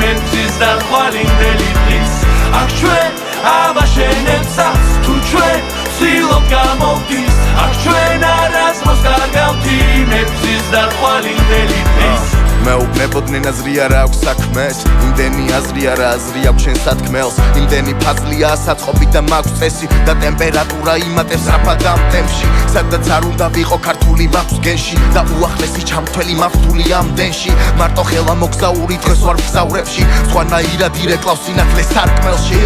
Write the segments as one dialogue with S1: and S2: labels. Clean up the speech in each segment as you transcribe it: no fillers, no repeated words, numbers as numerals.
S1: მემცის და ხვალინდელი დღის აქ ჩვენ ავაშენებსაც თუ ჩვენ ცდილობ გამოვდის აქ ჩვენ არასდროს გარგავთი მემცის და ხვალინდელი დღის
S2: მეუბნებოდნენ აზრი არა აქვს საქმეს იმდენი აზრი არა აზრი აქვს შენ სათქმელს იმდენი ფაზლია საწყობი და მაქვს წესი და ტემპერატურა იმატებს რაფად ამ ტემპში სადაც არ უნდა ვიყო ქართული მაქვს გენში და უახლესი ჩამთველი მავთული ამდენში მარტო ხელა მოგზაური დღეს ვარ მგზავრებში სხვანაირად ირეკლავს სინათლეს სარკმელში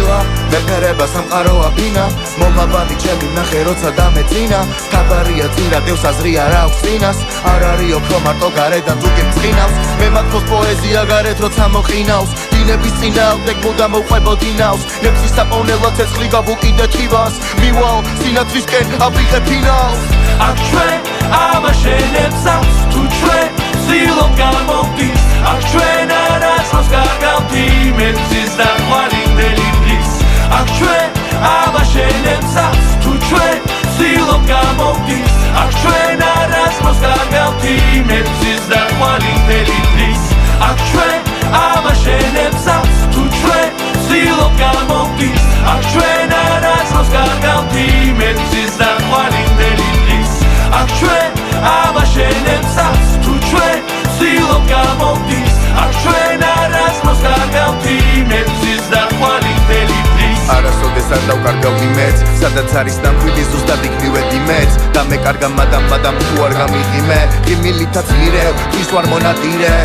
S2: მეფერება სამყაროა ბინა მომავალი ჩემი ნახე როცა დამეწინა თაბარია წირა დევს აზრი არა აქვს წინას არ არის ოქრო მარტო გარედან ზუგი მწყინავს მე მათქოს პოეზია გარეთ როცა მოყინავს დინების წინააღმდეგ მუდამ უყვებოდინავს ნებსის საპოვნელო ცეცხლი გავუკიდე თივას მივალ სინათლისკენ ავიღე ფინალს
S1: აქ ჩვენ ავაშენებსაც თუ ჩვენ ცდილობ გამოვდის აქ ჩვენ არასდროს გარგავთი მემცის და ხვალინდელი დღის აქ ჩვენ ავაშენებსაც თუ ჩვენ ცდილობ გამოვდის აქ ჩვენ არასდროს გარგავთი მემცის და ხვალინდელი დღის აქ ჩვენ ავაშენებსაც თუ ჩვენ ცდილობ გამოვდის აქ ჩვენ არასდროს გარგავთი მემცის და ხვალინდელი დღის აქ ჩვენ ავაშენებსაც თუ ჩვენ ცდილობ გამოვდის აქ ჩვენ არასდროს გარგავთი მემცის და ხვალინდელი დღის
S2: არასოდეს არ დავკარგავდი მეც სადაც არის დამკვიდი ზუსტად იქ მივედი მეც და მე კარგა მადამ თუ არ გამიღიმე ღიმილითაც მირევ ვის ვარ მონადირე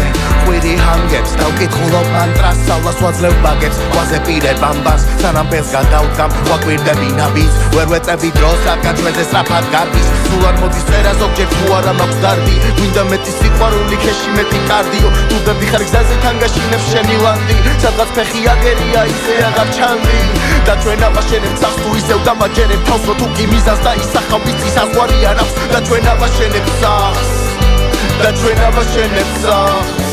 S2: ყვირი ჰანგებს დავკითხულობ მანტრას სალას ვაძლევ ბაგებს ყვაზე პირებ ამბას სანამ ბელს გადავდგამ ვაკვირდები ნაბის ვერ ვეწევი დროს რადგან ჩვენზე სწრაფად გარდის სულ არ მოდის წერა ზოგჯერ თუ არა მაქვს დარდი გვინდა მეტი სიყვარული ქეში მეტი კარდიო დუდები ხარ გზაზე თანგაშინებს შენი ლანდი სადღაც ფეხი აგერია ისე აღარ ჩანდი და ჩვენ ავაშენებთ სახს თუ ისევ დამაჯერებ თავს რო თუ კი მიზანს და ისახავ ვიცი საზღვარი არ აქვს და ჩვენ ავაშენებთ სახს და ჩვენ ავაშენებთ სახს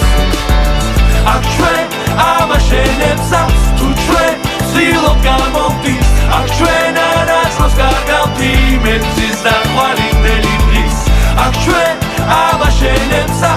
S1: აქ ჩვენ ავაშენებსაც თუ ჩვენ ცდილობ გამოვდის აქ ჩვენ არასდროს გარგავთი მემცის და ხვალინდელი დღის აქ ჩვენ ავაშენებსაც